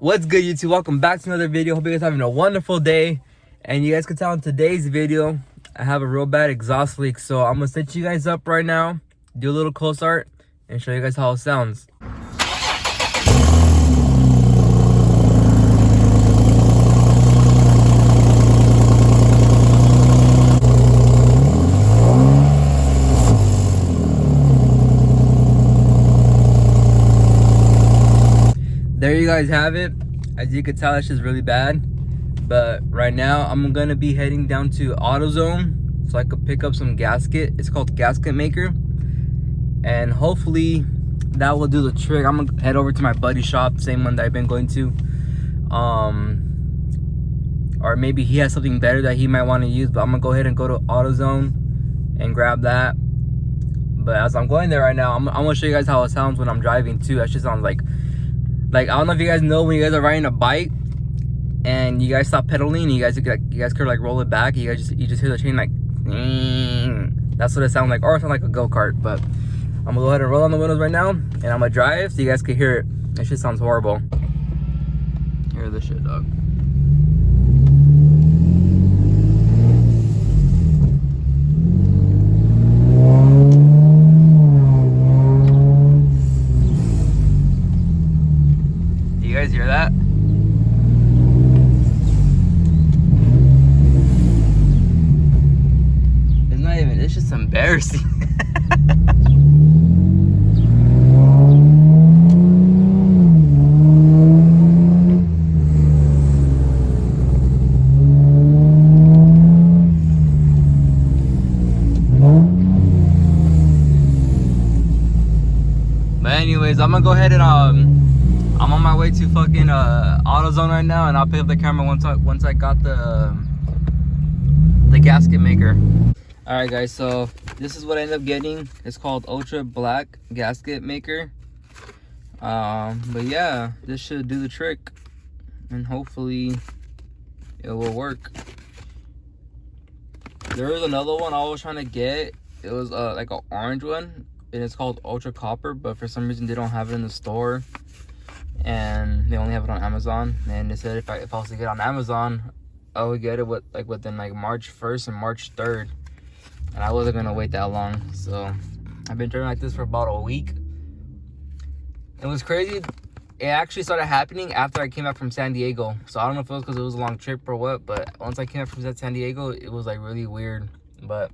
What's good, YouTube? Welcome back to another video. Hope you guys are having a wonderful day. And you guys can tell in today's video, I have a real bad exhaust leak. So I'm gonna set you guys up right now, do a little close art, and show you guys how it sounds. There you guys have it. As you can tell, it's just really bad. But right now I'm gonna be heading down to AutoZone so I could pick up some gasket. It's called Gasket Maker, and hopefully that will do the trick. I'm gonna head over to my buddy's shop, same one that I've been going to, or maybe he has something better that he might want to use. But I'm gonna go ahead and go to AutoZone and grab that. But as I'm going there right now, I'm gonna show you guys how it sounds when I'm driving too. That shit sounds like I don't know if you guys know, when you guys are riding a bike and you guys stop pedaling, you guys could like roll it back. You just hear the chain like, that's what it sounds like, or it sounds like a go-kart. But I'm gonna go ahead and roll on the windows right now, and I'm gonna drive so you guys can hear it. That shit sounds horrible. Hear this shit, dog. You guys hear that? It's not even, it's just embarrassing. But anyways, I'm gonna go ahead and I'm on my way to fucking AutoZone right now, and I'll pick up the camera once I got the gasket maker. All right, guys. So this is what I ended up getting. It's called Ultra Black Gasket Maker. But yeah, this should do the trick, and hopefully it will work. There was another one I was trying to get. It was like an orange one, and it's called Ultra Copper. But for some reason they don't have it in the store, and they only have it on Amazon. And they said if I was to get on Amazon, I would get it within March 1st and March 3rd, and I wasn't gonna wait that long. So I've been driving like this for about a week. It was crazy. It actually started happening after I came back from San Diego. So I don't know if it was because it was a long trip or what, but once I came back from San Diego, it was like really weird. But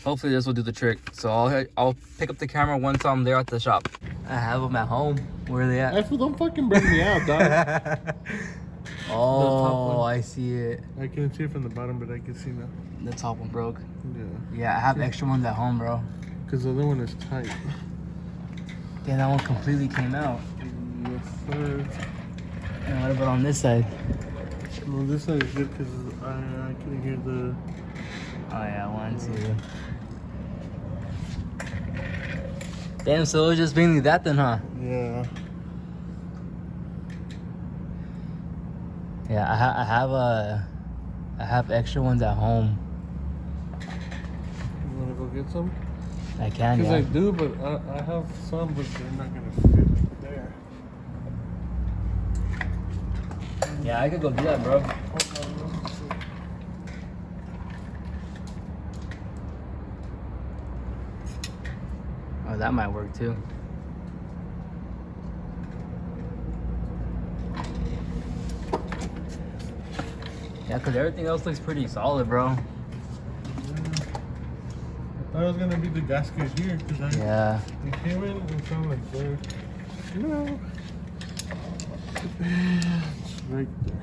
hopefully this will do the trick. So I'll pick up the camera once I'm there at the shop. I have them at home. Where are they at? Don't fucking bring me out, dog. Oh, I see it. I can see it from the bottom, but I can see now. The top one broke. Yeah. Yeah, I have extra ones at home, bro. Because the other one is tight. Damn, that one completely came out. Yes, sir. And what about on this side? Well, this side is good because I can hear the... Oh yeah, 1, 2. Damn, so it was just mainly that then, huh? Yeah. Yeah, I have extra ones at home. You want to go get some? I can, Because yeah. I do, but I have some, but they're not going to fit there. Yeah, I could go do that, bro. Oh, that might work too. Yeah, because everything else looks pretty solid, bro. Yeah. I thought it was going to be the gasket here because Yeah. it came in and sounded like there. No. It's right there.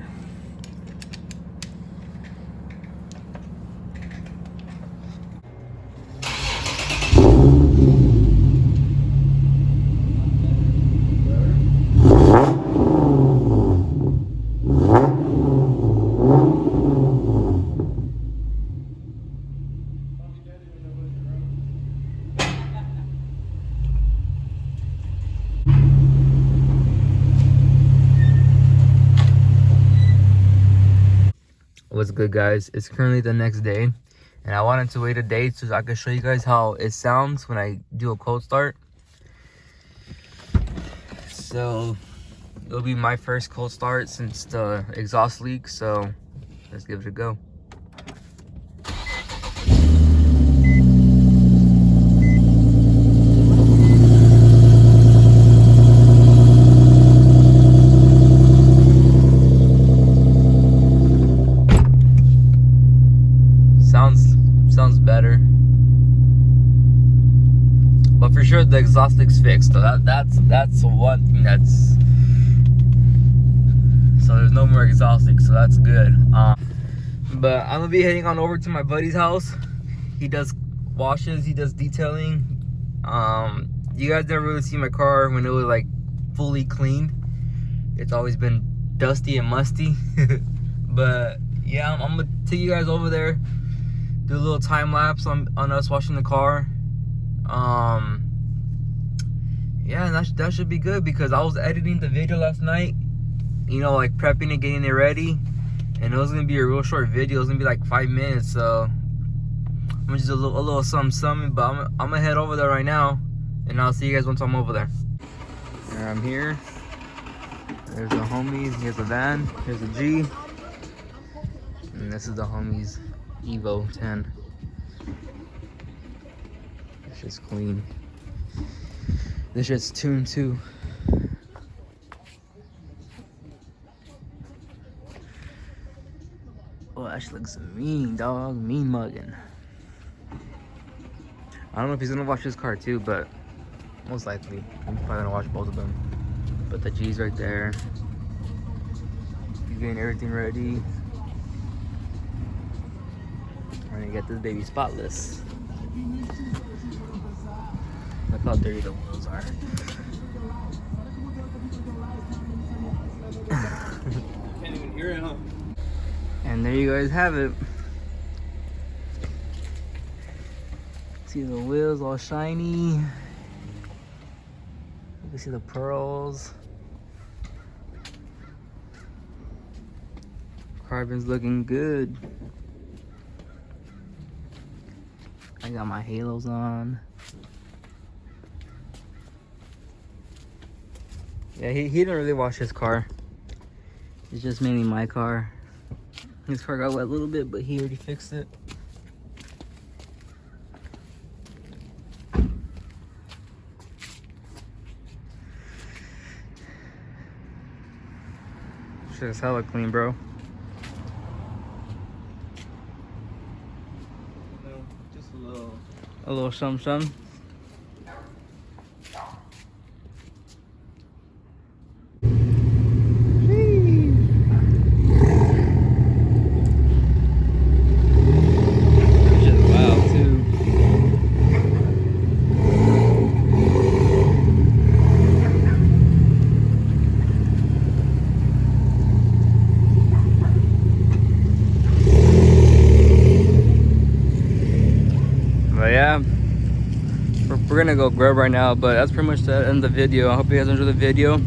What's good, guys? It's currently the next day, and I wanted to wait a day so I could show you guys how it sounds when I do a cold start. So it'll be my first cold start since the exhaust leak, so let's give it a go. Sounds better, but for sure the exhaust leak's fixed. So that's one thing so there's no more exhaust leak, so that's good. But I'm gonna be heading on over to my buddy's house. He does washes, he does detailing. You guys never really see my car when it was like fully clean. It's always been dusty and musty. But yeah, I'm gonna take you guys over there, do a little time lapse on us washing the car. Yeah, that should be good, because I was editing the video last night, you know, like prepping it, getting it ready, and it was gonna be a real short video. It was gonna be like 5 minutes, so I'm gonna just do a little something. But I'm gonna head over there right now, and I'll see you guys once I'm over there. There, I'm here. There's the homies. Here's the van. Here's the G, and this is the homies Evo 10. It's just clean. This shit's tuned too. Oh, that shit looks mean, dog. Mean mugging. I don't know if he's gonna watch this car too, but most likely he's probably gonna watch both of them. But the G's right there. He's getting everything ready. We're gonna get this baby spotless. Look how dirty the wheels are. Can't even hear it, huh? And there you guys have it. See the wheels all shiny. You can see the pearls. Carbon's looking good. I got my halos on. Yeah, he didn't really wash his car. It's just mainly my car. His car got wet a little bit, but he already fixed it. Shit is hella clean, bro. No, just a little. A little some. Yeah, we're gonna go grub right now, but that's pretty much the end of the video. I hope you guys enjoyed the video.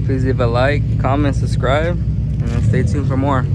Please leave a like, comment, subscribe, and stay tuned for more.